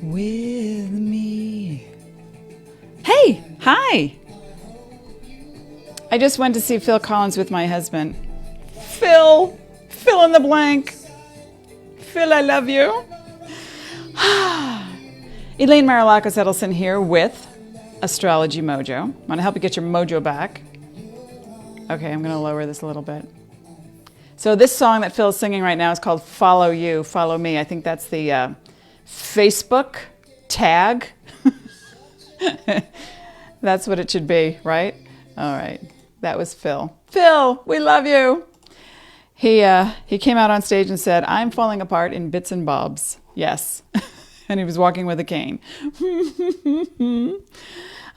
with me. Hey, hi. I just went to see Phil Collins with my husband. Phil, fill in the blank. Phil, I love you. Elaine Marolakos Edelson here with Astrology Mojo. Want to help you get your mojo back. Okay, I'm going to lower this a little bit. So this song that Phil's singing right now is called Follow You, Follow Me. I think that's the Facebook tag. That's what it should be, right? All right. That was Phil. Phil, we love you. He came out on stage and said, I'm falling apart in bits and bobs. Yes. And he was walking with a cane.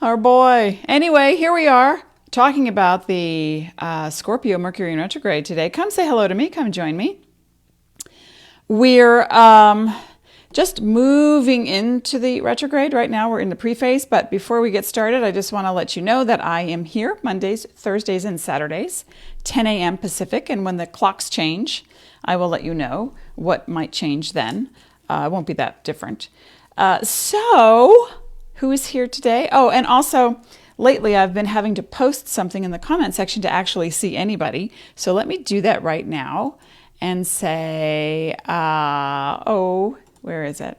Our boy. Anyway, here we are talking about the Scorpio Mercury Retrograde today. Come say hello to me. Come join me. We're just moving into the retrograde. Right now we're in the pre-phase, but before we get started, I just want to let you know that I am here Mondays, Thursdays, and Saturdays, 10 a.m. Pacific, and when the clocks change, I will let you know what might change then. It won't be that different. So, who is here today? Oh, and also, lately I've been having to post something in the comment section to actually see anybody. So let me do that right now and say, where is it?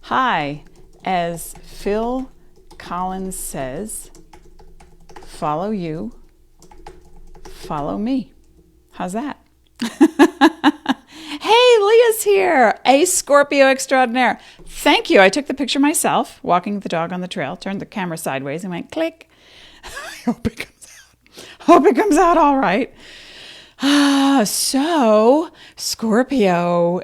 Hi, as Phil Collins says, follow you, follow me. How's that? Hey, Leah's here, a Scorpio extraordinaire. Thank you. I took the picture myself, walking the dog on the trail, turned the camera sideways and went click. I hope it comes out. Hope it comes out all right. So Scorpio,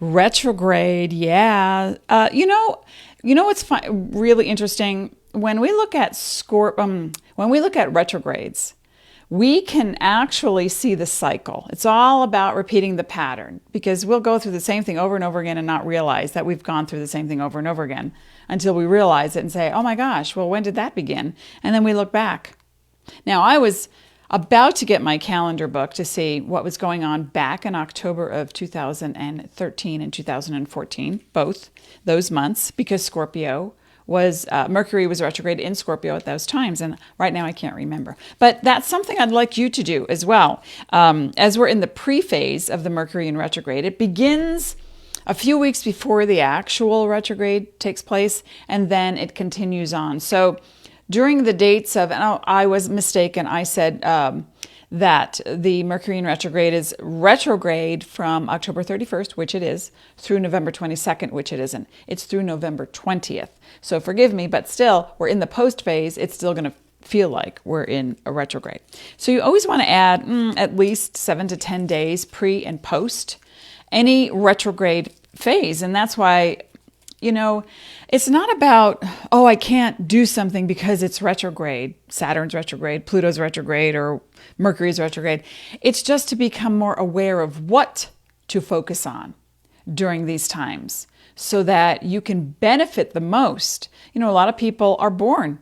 retrograde. Yeah. You know what's really interesting when we look at when we look at retrogrades, we can actually see the cycle. It's all about repeating the pattern because we'll go through the same thing over and over again and not realize that we've gone through the same thing over and over again until we realize it and say, oh my gosh, well, when did that begin? And then we look back. Now, I was about to get my calendar book to see what was going on back in October of 2013 and 2014, both those months, because Scorpio was, Mercury was retrograde in Scorpio at those times, and right now I can't remember. But that's something I'd like you to do as well. As we're in the pre-phase of the Mercury in retrograde, it begins a few weeks before the actual retrograde takes place, and then it continues on. So during the dates of, and I was mistaken, I said that the Mercury in retrograde is retrograde from October 31st, which it is, through November 22nd, which it isn't. It's through November 20th. So forgive me, but still, we're in the post phase. It's still going to feel like we're in a retrograde. So you always want to add at least 7 to 10 days pre and post any retrograde phase. And that's why, it's not about, I can't do something because it's retrograde. Saturn's retrograde, Pluto's retrograde, or Mercury's retrograde. It's just to become more aware of what to focus on during these times so that you can benefit the most. A lot of people are born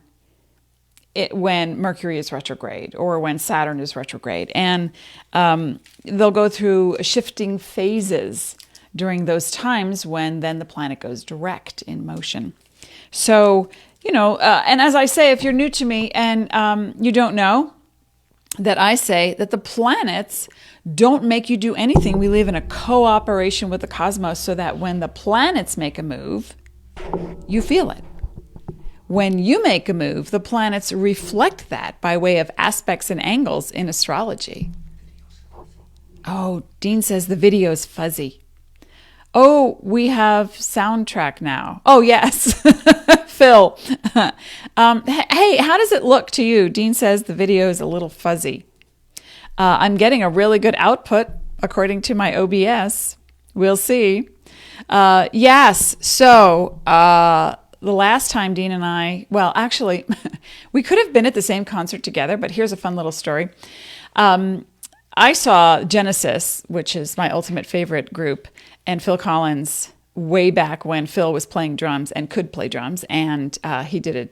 when Mercury is retrograde or when Saturn is retrograde, and they'll go through shifting phases during those times when then the planet goes direct in motion. So, and as I say, if you're new to me and you don't know, that I say that the planets don't make you do anything. We live in a cooperation with the cosmos so that when the planets make a move, you feel it. When you make a move, the planets reflect that by way of aspects and angles in astrology. Oh, Dean says the video is fuzzy. Oh, we have soundtrack now. Oh, yes. Phil. Hey, how does it look to you? Dean says the video is a little fuzzy. I'm getting a really good output according to my OBS. We'll see. Yes. So the last time Dean and I, well, actually, we could have been at the same concert together, but here's a fun little story. I saw Genesis, which is my ultimate favorite group, and Phil Collins way back when Phil was playing drums and could play drums, and he did a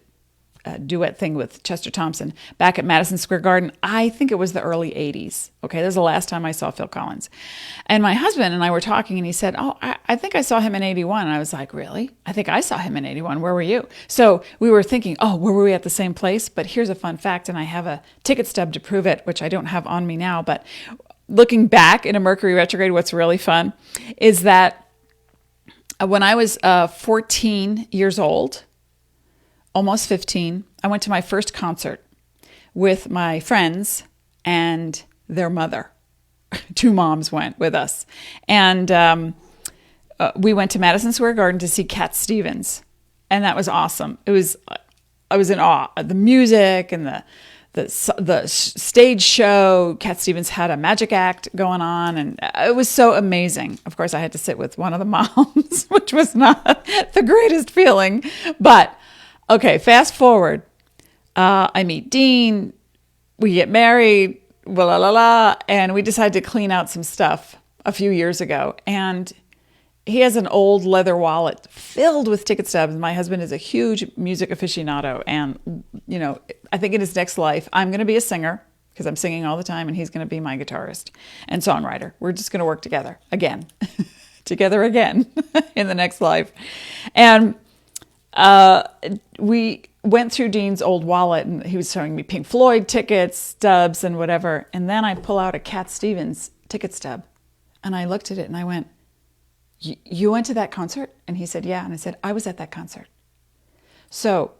duet thing with Chester Thompson back at Madison Square Garden. I think it was the early 80s. Okay, that was the last time I saw Phil Collins. And my husband and I were talking, and he said, oh, I think I saw him in 81. And I was like, really? I think I saw him in 81. Where were you? So we were thinking, oh, were we at the same place? But here's a fun fact, and I have a ticket stub to prove it, which I don't have on me now. But looking back in a Mercury retrograde, what's really fun is that when I was 14 years old, almost 15, I went to my first concert with my friends and their mother. Two moms went with us. And we went to Madison Square Garden to see Cat Stevens. And that was awesome. I was in awe. The music and the stage show. Cat Stevens had a magic act going on, and it was so amazing. Of course, I had to sit with one of the moms, which was not the greatest feeling. But okay, fast forward. I meet Dean. We get married. And we decided to clean out some stuff a few years ago. And he has an old leather wallet filled with ticket stubs. My husband is a huge music aficionado. And, you know, I think in his next life, I'm going to be a singer because I'm singing all the time, and he's going to be my guitarist and songwriter. We're just going to work together again, together again in the next life. And we went through Dean's old wallet, and he was showing me Pink Floyd tickets, stubs, and whatever. And then I pull out a Cat Stevens ticket stub, and I looked at it and I went, you went to that concert? And he said, yeah. And I said, I was at that concert. So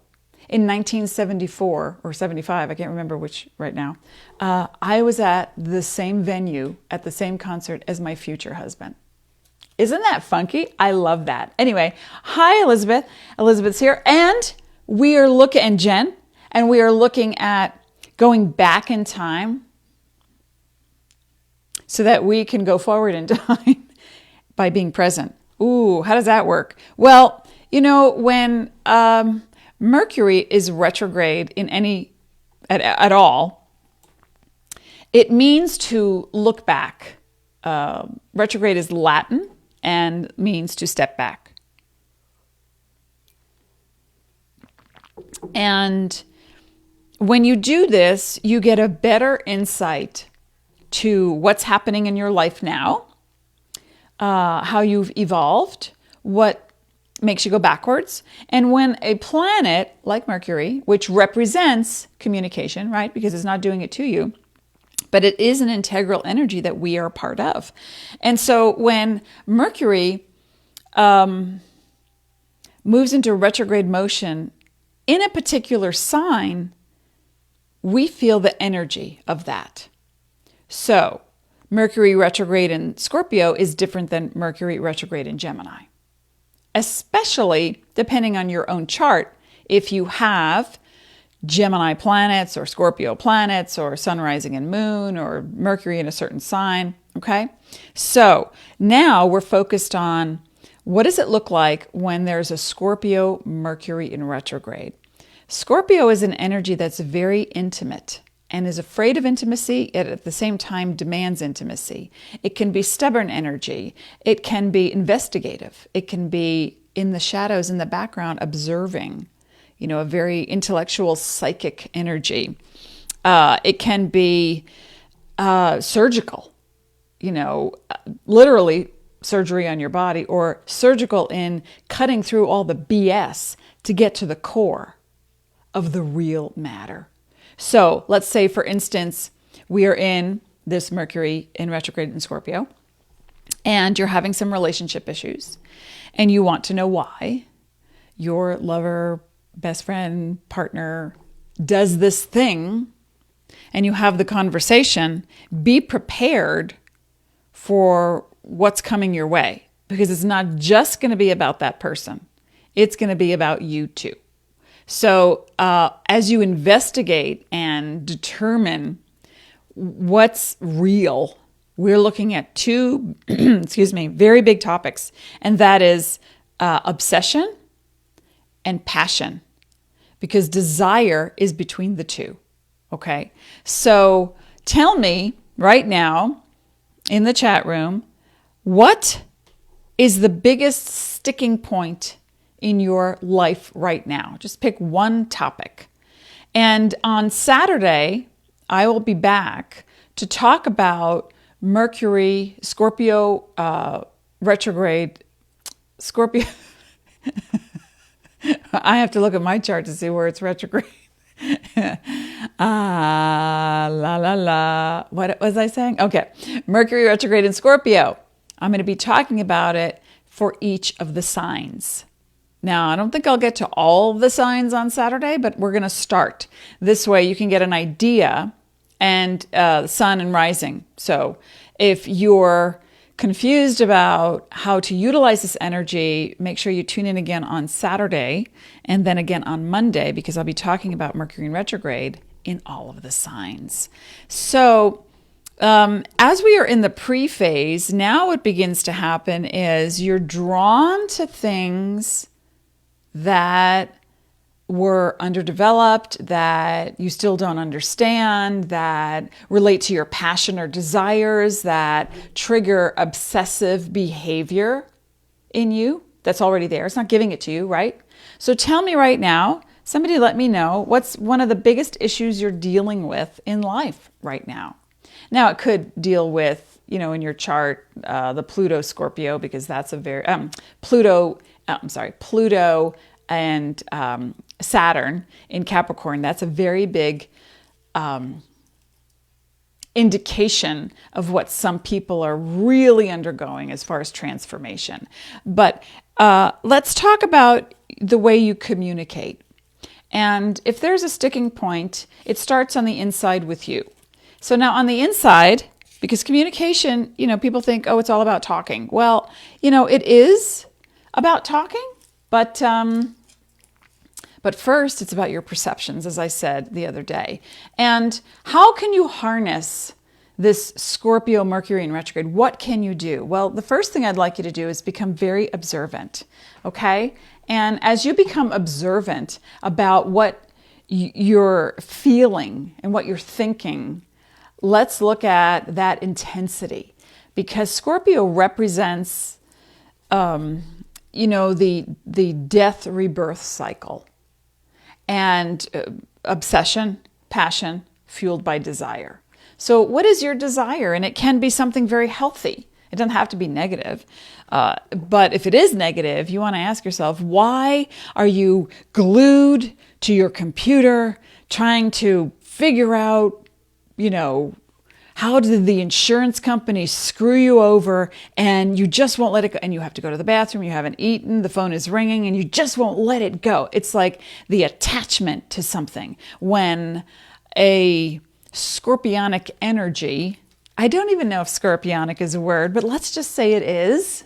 in 1974 or 75, I can't remember which right now, I was at the same venue at the same concert as my future husband. Isn't that funky? I love that. Anyway, hi, Elizabeth. Elizabeth's here. And we are looking, and Jen, and we are looking at going back in time so that we can go forward in time by being present. Ooh, how does that work? Well, you know, when Mercury is retrograde in at all, it means to look back. Retrograde is Latin and means to step back. And when you do this, you get a better insight to what's happening in your life now, how you've evolved, what makes you go backwards. And when a planet like Mercury, which represents communication, right? Because it's not doing it to you, but it is an integral energy that we are a part of. And so when Mercury moves into retrograde motion in a particular sign, we feel the energy of that. So Mercury retrograde in Scorpio is different than Mercury retrograde in Gemini, especially depending on your own chart. If you have Gemini planets or Scorpio planets or sun, rising, and moon or Mercury in a certain sign, okay? So now we're focused on what does it look like when there's a Scorpio Mercury in retrograde. Scorpio is an energy that's very intimate and is afraid of intimacy, yet at the same time demands intimacy. It can be stubborn energy. It can be investigative. It can be in the shadows, in the background, observing, you know, a very intellectual, psychic energy. It can be surgical, you know, literally surgery on your body, or surgical in cutting through all the BS to get to the core of the real matter. So let's say, for instance, we are in this Mercury in retrograde in Scorpio, and you're having some relationship issues, and you want to know why your lover, best friend, partner does this thing, and you have the conversation. Be prepared for what's coming your way, because it's not just going to be about that person. It's going to be about you too. So as you investigate and determine what's real, we're looking at two, very big topics, and that is obsession and passion, because desire is between the two, okay? So tell me right now in the chat room, what is the biggest sticking point in your life right now? Just pick one topic. And on Saturday, I will be back to talk about Mercury, Scorpio retrograde, Scorpio. I have to look at my chart to see where it's retrograde. La la la. What was I saying? Okay. Mercury retrograde in Scorpio. I'm going to be talking about it for each of the signs. Now, I don't think I'll get to all of the signs on Saturday, but we're going to start. This way you can get an idea and sun and rising. So if you're confused about how to utilize this energy, make sure you tune in again on Saturday and then again on Monday, because I'll be talking about Mercury in retrograde in all of the signs. So as we are in the pre-phase, now what begins to happen is you're drawn to things that were underdeveloped, that you still don't understand, that relate to your passion or desires, that trigger obsessive behavior in you that's already there. It's not giving it to you, right? So tell me right now, somebody let me know, what's one of the biggest issues you're dealing with in life right now? Now, it could deal with, in your chart, the Pluto Scorpio, because that's a very, Pluto and Saturn in Capricorn. That's a very big indication of what some people are really undergoing as far as transformation. But let's talk about the way you communicate. And if there's a sticking point, it starts on the inside with you. So now on the inside, because communication, people think, oh, it's all about talking. Well, it is about talking, but first it's about your perceptions, as I said the other day. And how can you harness this Scorpio Mercury in retrograde? What can you do? Well, the first thing I'd like you to do is become very observant, okay? And as you become observant about what you're feeling and what you're thinking, let's look at that intensity, because Scorpio represents, the death rebirth cycle, and obsession, passion, fueled by desire. So what is your desire? And it can be something very healthy. It doesn't have to be negative. But if it is negative, you want to ask yourself, why are you glued to your computer trying to figure out, how did the insurance company screw you over, and you just won't let it go, and you have to go to the bathroom, you haven't eaten, the phone is ringing, and you just won't let it go. It's like the attachment to something. When a scorpionic energy, I don't even know if scorpionic is a word, but let's just say it is.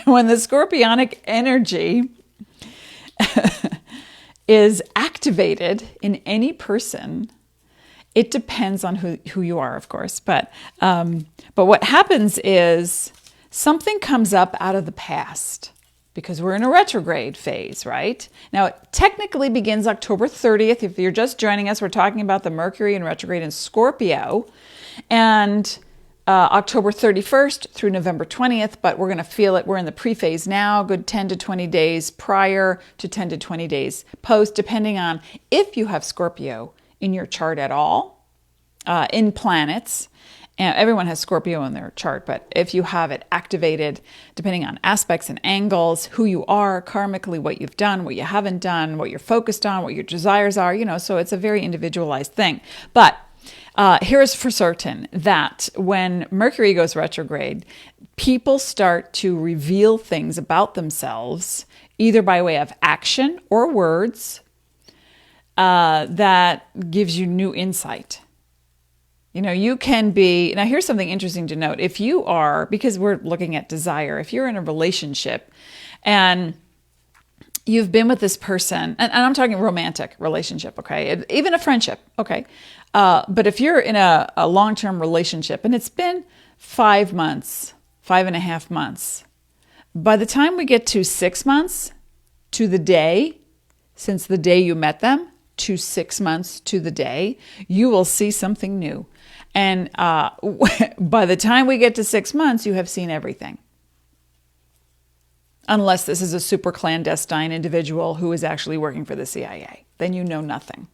When the scorpionic energy is activated in any person, it depends on who you are, of course. But what happens is something comes up out of the past, because we're in a retrograde phase, right? Now, it technically begins October 30th. If you're just joining us, we're talking about the Mercury in retrograde in Scorpio, and October 31st through November 20th, but we're going to feel it. We're in the pre-phase now, good 10 to 20 days prior to 10 to 20 days post, depending on if you have Scorpio in your chart at all, in planets. And everyone has Scorpio in their chart, but if you have it activated, depending on aspects and angles, who you are karmically, what you've done, what you haven't done, what you're focused on, what your desires are, so it's a very individualized thing. But here's for certain that when Mercury goes retrograde, people start to reveal things about themselves, either by way of action or words, that gives you new insight. You can be, now here's something interesting to note. If you are, because we're looking at desire, if you're in a relationship and you've been with this person, and I'm talking romantic relationship, okay? Even a friendship, okay? But if you're in a long-term relationship and it's been 5 months, 5.5 months, by the time we get to 6 months to the day, since the day you met them, to 6 months to the day, you will see something new. And by the time we get to 6 months, you have seen everything. unless this is a super clandestine individual who is actually working for the CIA. Then you know nothing.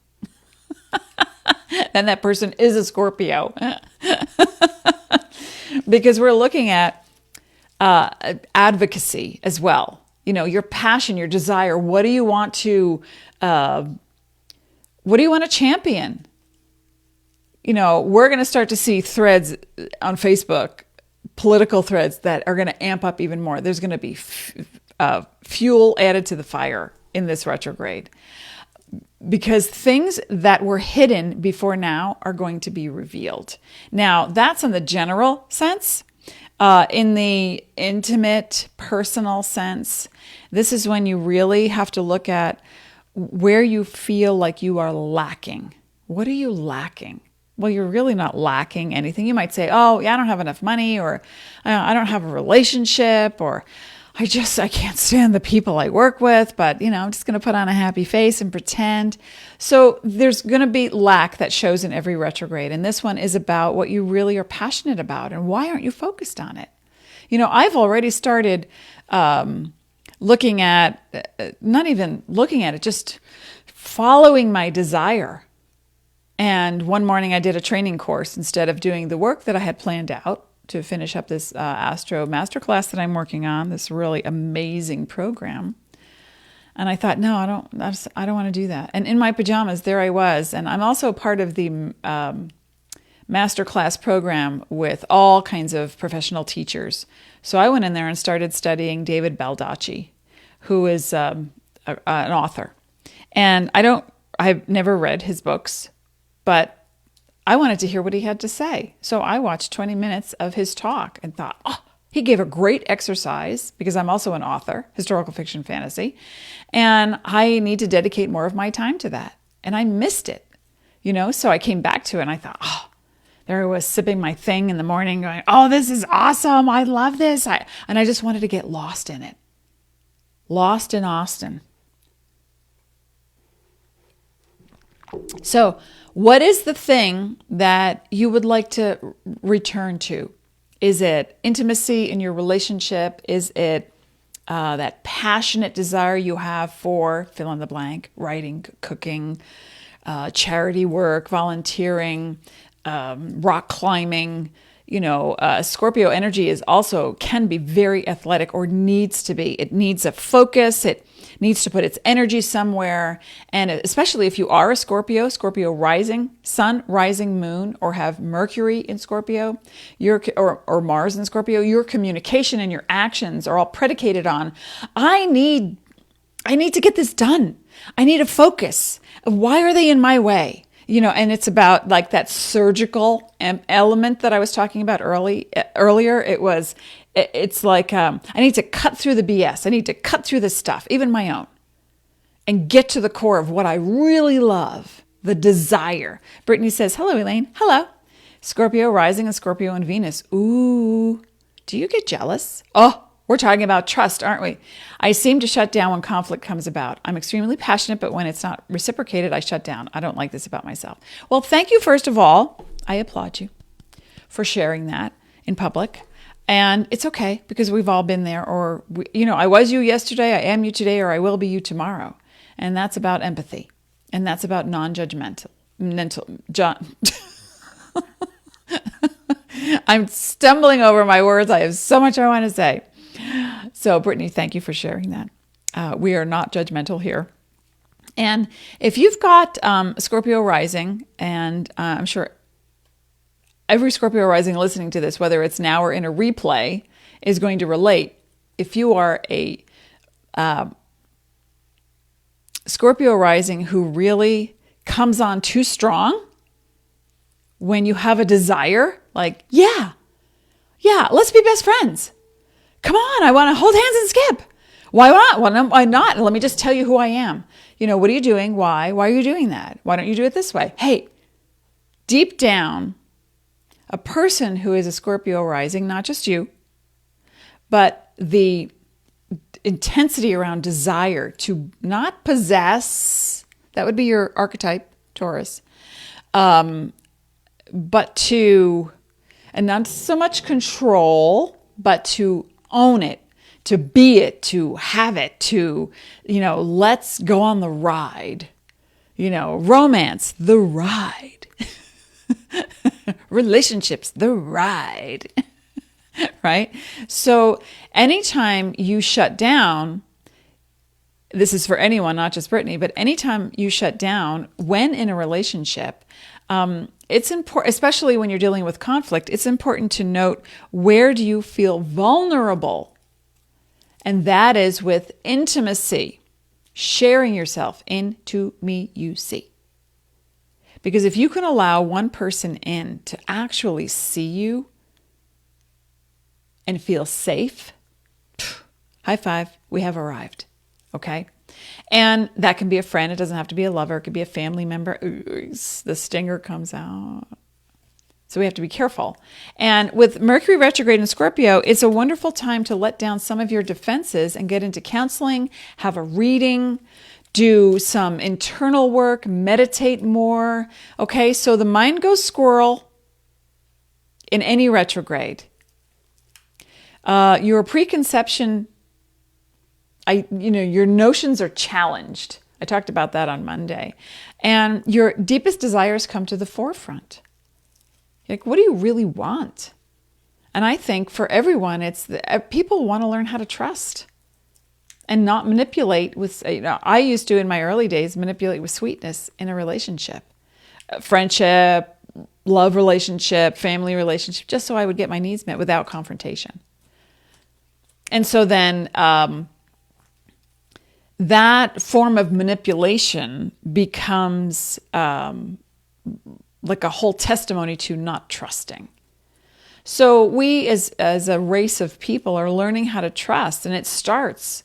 And that person is a Scorpio. Because we're looking at advocacy as well. You know, your passion, your desire. What do you want to champion? You know, we're going to start to see threads on Facebook, political threads that are going to amp up even more. There's going to be fuel added to the fire in this retrograde, because things that were hidden before now are going to be revealed. Now, that's in the general sense. In the intimate, personal sense, this is when you really have to look at where you feel like you are lacking. What are you lacking? Well, you're really not lacking anything. You might say, oh, yeah, I don't have enough money, or I don't have a relationship, or I can't stand the people I work with, but, you know, I'm just going to put on a happy face and pretend. So there's going to be lack that shows in every retrograde. And this one is about what you really are passionate about, and why aren't you focused on it? You know, I've already started looking at, not even looking at it, just following my desire. And one morning I did a training course instead of doing the work that I had planned out to finish up this Astro Masterclass that I'm working on, this really amazing program. And I thought, no, I don't want to do that. And in my pajamas, there I was. And I'm also part of the Masterclass program with all kinds of professional teachers. So I went in there and started studying David Baldacci, who is an author. And I've never read his books, but I wanted to hear what he had to say. So I watched 20 minutes of his talk and thought, oh, he gave a great exercise, because I'm also an author, historical fiction, fantasy, and I need to dedicate more of my time to that. And I missed it, you know? So I came back to it and I thought, oh, there I was sipping my thing in the morning going, oh, this is awesome. I love this. And I just wanted to get lost in it. Lost in Austin. So what is the thing that you would like to return to? Is it intimacy in your relationship? Is it that passionate desire you have for fill in the blank, writing, cooking, charity work, volunteering, rock climbing? You know, Scorpio energy can be very athletic, or needs to be. It needs a focus. It needs to put its energy somewhere. And especially if you are a Scorpio rising, sun, rising, moon, or have Mercury in Scorpio, or Mars in Scorpio, your communication and your actions are all predicated on, I need to get this done. I need a focus. Why are they in my way? You know, and it's about like that surgical element that I was talking about earlier. It's like, I need to cut through the BS. I need to cut through the stuff, even my own, and get to the core of what I really love, the desire. Brittany says, hello, Elaine. Hello. Scorpio rising and Scorpio and Venus. Ooh, do you get jealous? Oh, we're talking about trust, aren't we? I seem to shut down when conflict comes about. I'm extremely passionate, but when it's not reciprocated, I shut down. I don't like this about myself. Well, thank you, first of all. I applaud you for sharing that in public. And it's okay, because we've all been there. Or, I was you yesterday, I am you today, or I will be you tomorrow. And that's about empathy. And that's about non-judgmental. I'm stumbling over my words. I have so much I want to say. So, Brittany, thank you for sharing that. We are not judgmental here. And if you've got Scorpio rising, and I'm sure every Scorpio rising listening to this, whether it's now or in a replay, is going to relate. If you are a Scorpio rising who really comes on too strong, when you have a desire, like, yeah, let's be best friends. Come on, I want to hold hands and skip. Why not? Why not? Let me just tell you who I am. What are you doing? Why? Why are you doing that? Why don't you do it this way? Hey, deep down, a person who is a Scorpio rising, not just you, but the intensity around desire to not possess, that would be your archetype, Taurus, but to, and not so much control, but to own it, to be it, to have it, to, let's go on the ride. Romance, the ride. Relationships, the ride. Right? So anytime you shut down, this is for anyone, not just Brittany, but anytime you shut down when in a relationship, it's important, especially when you're dealing with conflict, it's important to note, where do you feel vulnerable? And that is with intimacy, sharing yourself into me, you see. Because if you can allow one person in to actually see you and feel safe, high five, we have arrived. Okay? And that can be a friend. It doesn't have to be a lover. It could be a family member. Ooh, the stinger comes out. So we have to be careful. And with Mercury retrograde in Scorpio, it's a wonderful time to let down some of your defenses and get into counseling, have a reading, do some internal work, meditate more. Okay, so the mind goes squirrel in any retrograde. Your preconception, your notions are challenged. I talked about that on Monday. And your deepest desires come to the forefront. Like, what do you really want? And I think for everyone, people want to learn how to trust and not manipulate with, I used to in my early days, manipulate with sweetness in a relationship, friendship, love relationship, family relationship, just so I would get my needs met without confrontation. And so then that form of manipulation becomes like a whole testimony to not trusting. So we as a race of people are learning how to trust, and it starts.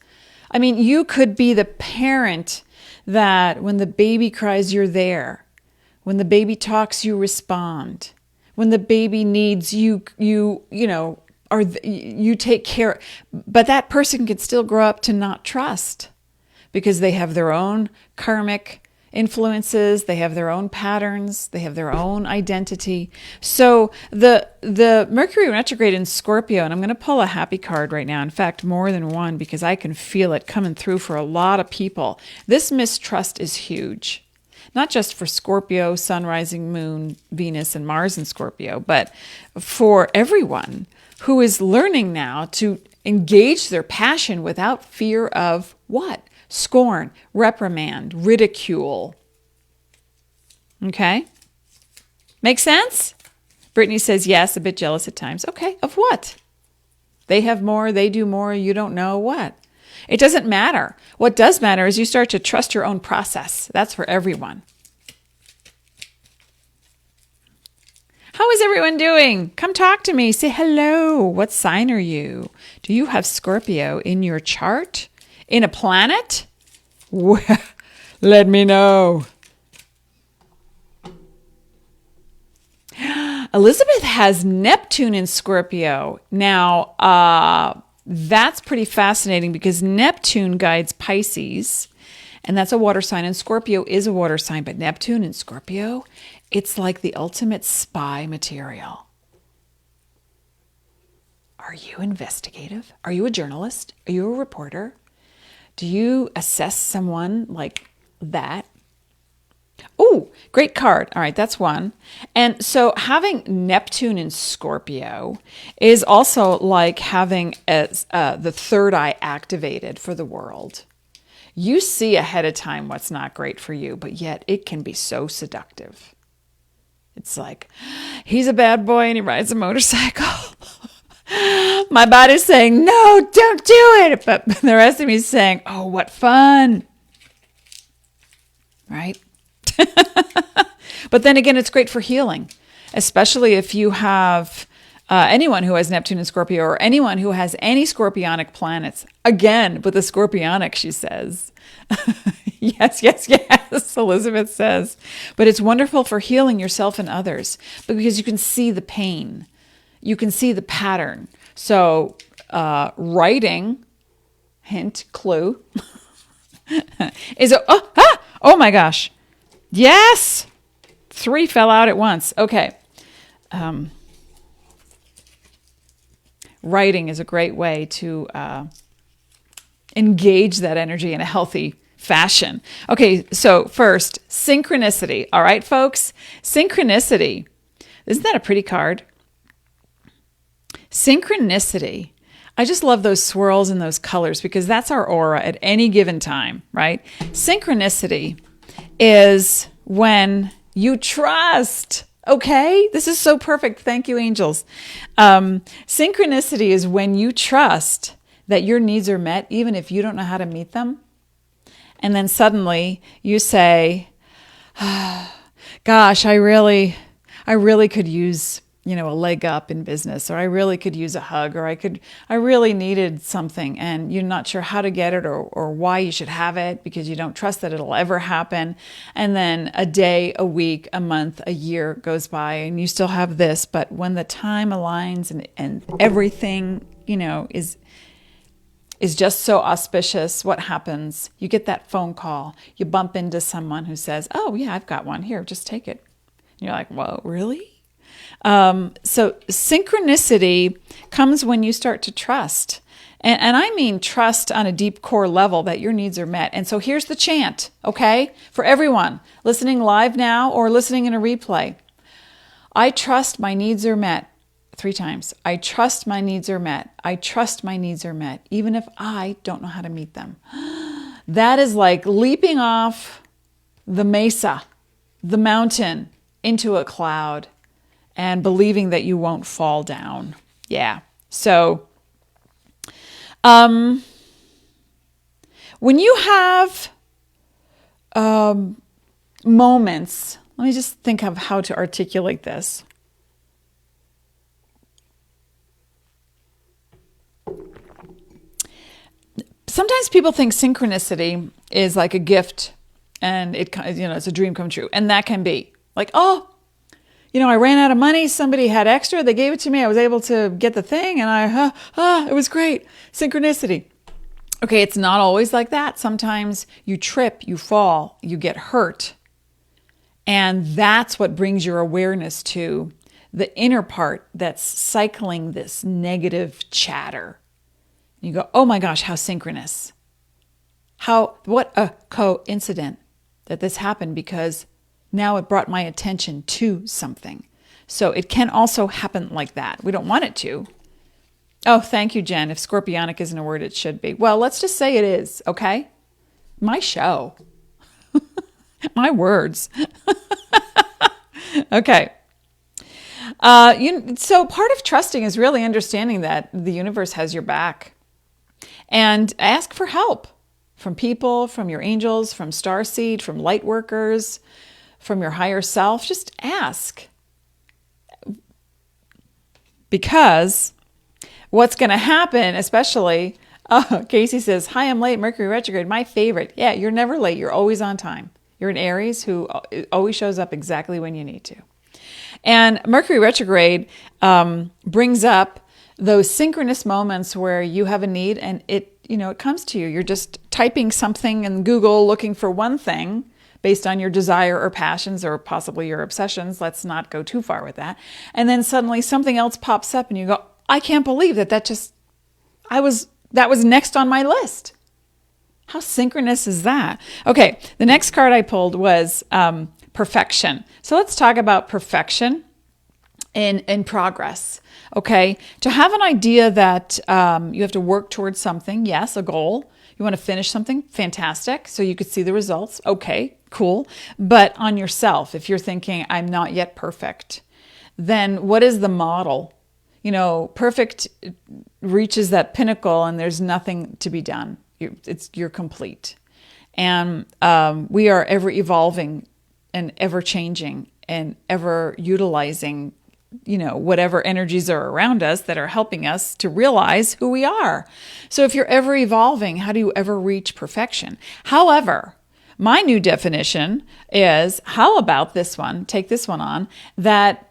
I mean, you could be the parent that when the baby cries, you're there. When the baby talks, you respond. When the baby needs you take care. But that person can still grow up to not trust because they have their own karmic influences, they have their own patterns, they have their own identity. So the Mercury retrograde in Scorpio, and I'm going to pull a happy card right now. In fact, more than one, because I can feel it coming through for a lot of people. This mistrust is huge. Not just for Scorpio, Sun, Rising, Moon, Venus, and Mars in Scorpio, but for everyone who is learning now to engage their passion without fear of what? Scorn, reprimand, ridicule. Okay? Make sense? Brittany says, yes, a bit jealous at times. Okay, of what? They have more, they do more, you don't know what. It doesn't matter. What does matter is you start to trust your own process. That's for everyone. How is everyone doing? Come talk to me. Say hello. What sign are you? Do you have Scorpio in your chart? In a planet? Let me know. Elizabeth has Neptune in Scorpio. Now, that's pretty fascinating because Neptune guides Pisces, and that's a water sign, and Scorpio is a water sign, but Neptune in Scorpio, it's like the ultimate spy material. Are you investigative? Are you a journalist? Are you a reporter? Do you assess someone like that? Oh, great card. All right, that's one. And so having Neptune in Scorpio is also like having the third eye activated for the world. You see ahead of time what's not great for you, but yet it can be so seductive. It's like, he's a bad boy and he rides a motorcycle. My body's saying, no, don't do it. But the rest of me is saying, oh, what fun. Right? But then again, it's great for healing, especially if you have anyone who has Neptune in Scorpio or anyone who has any scorpionic planets. Again, with the scorpionic, she says. Yes, Elizabeth says. But it's wonderful for healing yourself and others because you can see the pain. You can see the pattern. So writing, hint, clue, is oh my gosh. Yes! 3 fell out at once. Okay. Writing is a great way to engage that energy in a healthy fashion. Okay, so first, synchronicity. All right, folks, synchronicity. Isn't that a pretty card? Synchronicity. I just love those swirls and those colors because that's our aura at any given time, right? Synchronicity is when you trust. Okay, this is so perfect. Thank you, angels. Synchronicity is when you trust that your needs are met, even if you don't know how to meet them. And then suddenly you say, gosh, I really could use, a leg up in business, or I really could use a hug, or I really needed something, and you're not sure how to get it or why you should have it because you don't trust that it'll ever happen. And then a day, a week, a month, a year goes by and you still have this, but when the time aligns and everything, is just so auspicious, what happens? You get that phone call. You bump into someone who says, oh, yeah, I've got one. Here, just take it. And you're like, whoa, really? So synchronicity comes when you start to trust. And I mean trust on a deep core level that your needs are met. And so here's the chant, okay? For everyone listening live now or listening in a replay. I trust my needs are met. 3 times. I trust my needs are met. I trust my needs are met, even if I don't know how to meet them. That is like leaping off the mesa, the mountain, into a cloud and believing that you won't fall down. Yeah. So, when you have moments, let me just think of how to articulate this. Sometimes people think synchronicity is like a gift and it's a dream come true. And that can be like, oh, I ran out of money. Somebody had extra. They gave it to me. I was able to get the thing and it was great. Synchronicity. Okay. It's not always like that. Sometimes you trip, you fall, you get hurt. And that's what brings your awareness to the inner part that's cycling this negative chatter. You go, oh my gosh, how synchronous. What a coincidence that this happened because now it brought my attention to something. So it can also happen like that. We don't want it to. Oh, thank you, Jen. If scorpionic isn't a word, it should be. Well, let's just say it is, okay? My show. My words. Okay. So part of trusting is really understanding that the universe has your back. And ask for help from people, from your angels, from starseed, from light workers, from your higher self. Just ask. Because what's going to happen, especially, Casey says, hi, I'm late, Mercury Retrograde, my favorite. Yeah, you're never late. You're always on time. You're an Aries who always shows up exactly when you need to. And Mercury Retrograde brings up those synchronous moments where you have a need and it comes to you. You're just typing something in Google looking for one thing based on your desire or passions or possibly your obsessions. Let's not go too far with that. And then suddenly something else pops up and you go, I can't believe that was next on my list. How synchronous is that? Okay, the next card I pulled was perfection. So let's talk about perfection in progress. Okay, to have an idea that you have to work towards something, yes, a goal. You want to finish something, fantastic. So you could see the results. Okay, cool. But on yourself, if you're thinking, I'm not yet perfect, then what is the model? Perfect reaches that pinnacle and there's nothing to be done. You're complete. And we are ever evolving and ever changing and ever utilizing whatever energies are around us that are helping us to realize who we are. So if you're ever evolving, how do you ever reach perfection? However, my new definition is, how about this one? Take this one on, that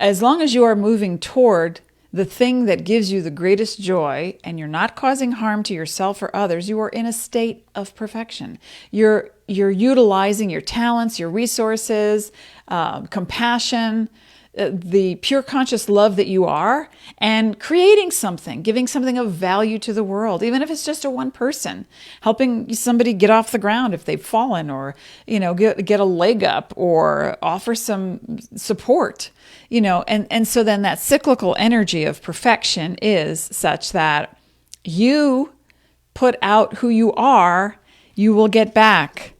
as long as you are moving toward the thing that gives you the greatest joy and you're not causing harm to yourself or others, you are in a state of perfection. You're utilizing your talents, your resources, compassion, the pure conscious love that you are, and creating something, giving something of value to the world, even if it's just a one person, helping somebody get off the ground if they've fallen, or, get a leg up, or offer some support, and so then that cyclical energy of perfection is such that you put out who you are, you will get back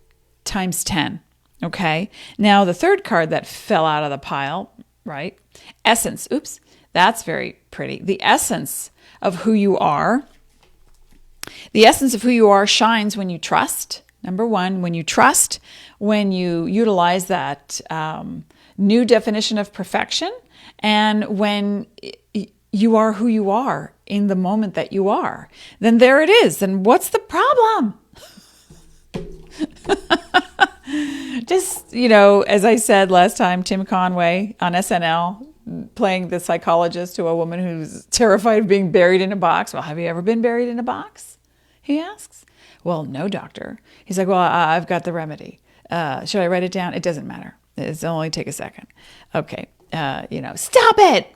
times 10. Okay. Now the third card that fell out of the pile, right? Essence. Oops. That's very pretty. The essence of who you are. The essence of who you are shines when you trust. Number one, when you trust, when you utilize that new definition of perfection, and when you are who you are in the moment that you are, then there it is. Then what's the problem? Just, as I said last time, Tim Conway on SNL playing the psychologist to a woman who's terrified of being buried in a box. Well, have you ever been buried in a box? He asks. Well, no, doctor. He's like, well, I've got the remedy. Should I write it down? It doesn't matter. It'll only take a second. Okay. Stop it.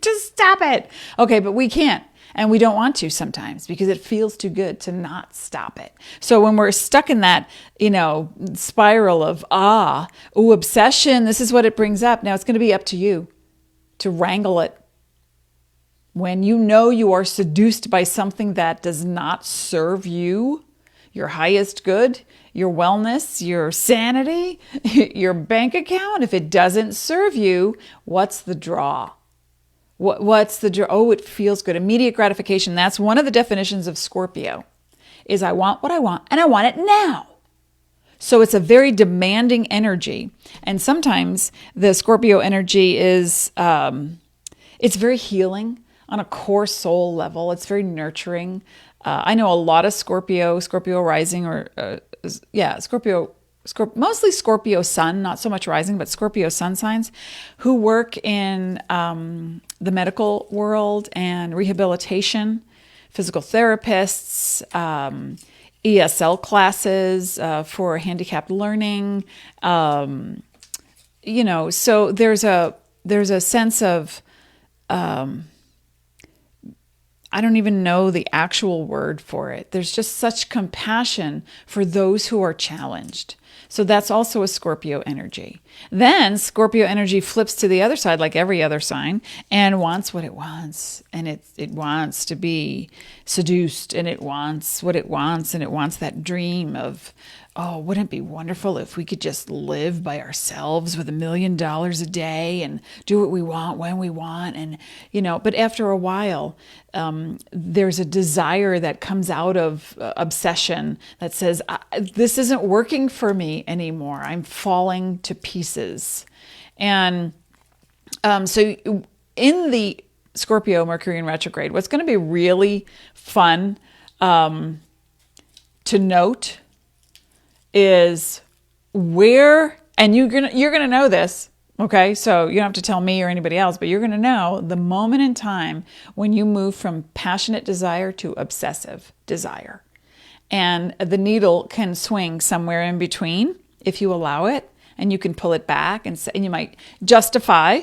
Just stop it. Okay, but we can't. And we don't want to sometimes because it feels too good to not stop it. So when we're stuck in that, spiral of, obsession, this is what it brings up. Now it's going to be up to you to wrangle it. When you are seduced by something that does not serve you, your highest good, your wellness, your sanity, your bank account, if it doesn't serve you, what's the draw? What's the draw? Oh, it feels good. Immediate gratification. That's one of the definitions of Scorpio, is I want what I want and I want it now. So it's a very demanding energy. And sometimes the Scorpio energy is, it's very healing on a core soul level. It's very nurturing. I know a lot of Scorpio rising, or mostly Scorpio sun, not so much rising, but Scorpio sun signs, who work in the medical world and rehabilitation, physical therapists, ESL classes for handicapped learning. So there's a sense of, I don't even know the actual word for it. There's just such compassion for those who are challenged. So that's also a Scorpio energy. Then Scorpio energy flips to the other side, like every other sign, and wants what it wants. And it wants to be seduced, and it wants what it wants, and it wants that dream of, oh, wouldn't it be wonderful if we could just live by ourselves with $1 million a day and do what we want when we want. And, but after a while, there's a desire that comes out of obsession that says, this isn't working for me anymore. I'm falling to pieces. And so in the Scorpio Mercury in retrograde, what's going to be really fun to note is where, and you're gonna know this, okay? So you don't have to tell me or anybody else, but you're gonna know the moment in time when you move from passionate desire to obsessive desire. And the needle can swing somewhere in between if you allow it, and you can pull it back, and you might justify,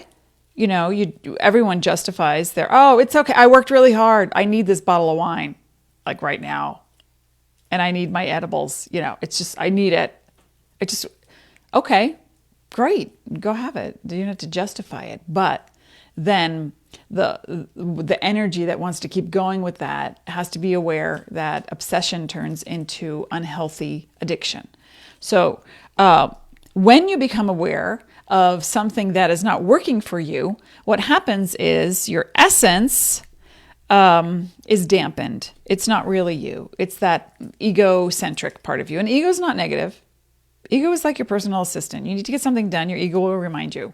everyone justifies it's okay, I worked really hard, I need this bottle of wine, like right now. And I need my edibles, it's just, I need it. Okay, great, go have it. You don't have to justify it. But then the energy that wants to keep going with that has to be aware that obsession turns into unhealthy addiction. So when you become aware of something that is not working for you, what happens is your essence is dampened. It's not really you. It's that egocentric part of you. And ego is not negative. Ego is like your personal assistant. You need to get something done, your ego will remind you.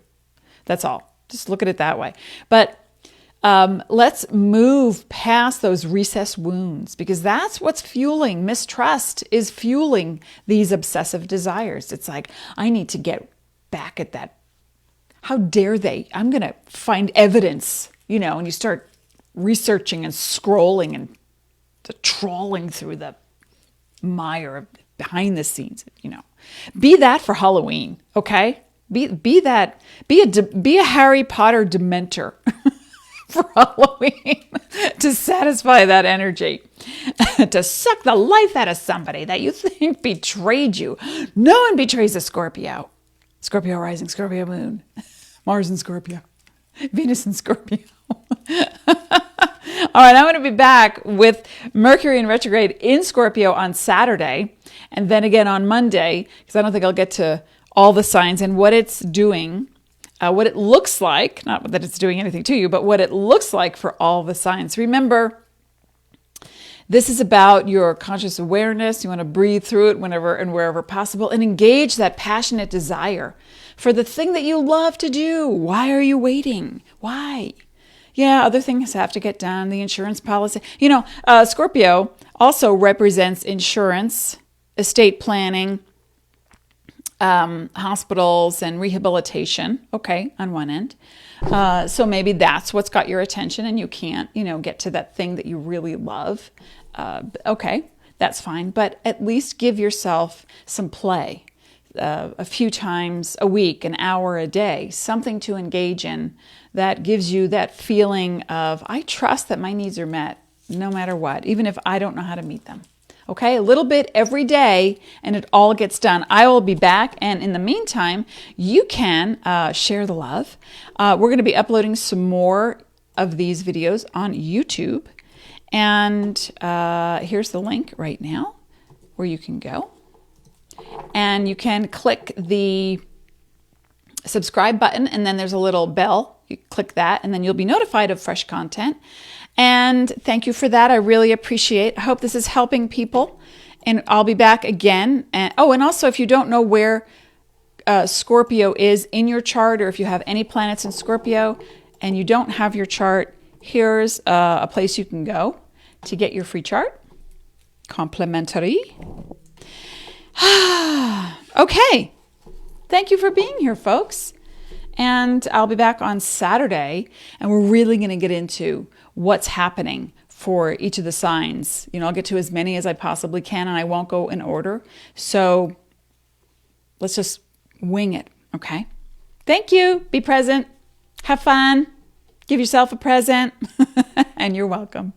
That's all. Just look at it that way. But let's move past those recessed wounds, because that's what's fueling. Mistrust is fueling these obsessive desires. It's like, I need to get back at that. How dare they? I'm going to find evidence, and you start researching and scrolling and trawling through the mire of behind the scenes, Be that for Halloween, okay? Be a Harry Potter Dementor for Halloween to satisfy that energy, to suck the life out of somebody that you think betrayed you. No one betrays a Scorpio. Scorpio rising, Scorpio moon, Mars in Scorpio, Venus in Scorpio. All right, I'm going to be back with Mercury in retrograde in Scorpio on Saturday, and then again on Monday, because I don't think I'll get to all the signs and what it's doing, what it looks like, not that it's doing anything to you, but what it looks like for all the signs. Remember, this is about your conscious awareness. You want to breathe through it whenever and wherever possible and engage that passionate desire for the thing that you love to do. Why are you waiting? Why? Yeah, other things have to get done. The insurance policy. Scorpio also represents insurance, estate planning, hospitals and rehabilitation. Okay, on one end. So maybe that's what's got your attention and you can't, get to that thing that you really love. Okay, that's fine. But at least give yourself some play. A few times a week, an hour a day, something to engage in that gives you that feeling of, I trust that my needs are met no matter what, even if I don't know how to meet them. Okay, a little bit every day and it all gets done. I will be back. And in the meantime, you can share the love. We're going to be uploading some more of these videos on YouTube. And here's the link right now where you can go. And you can click the subscribe button and then there's a little bell. You click that and then you'll be notified of fresh content. And thank you for that. I really appreciate. I hope this is helping people. And I'll be back again. And also if you don't know where Scorpio is in your chart, or if you have any planets in Scorpio and you don't have your chart, here's a place you can go to get your free chart. Complimentary. Okay. Thank you for being here, folks. And I'll be back on Saturday, and we're really going to get into what's happening for each of the signs. I'll get to as many as I possibly can, and I won't go in order. So let's just wing it, okay? Thank you. Be present. Have fun. Give yourself a present. And you're welcome.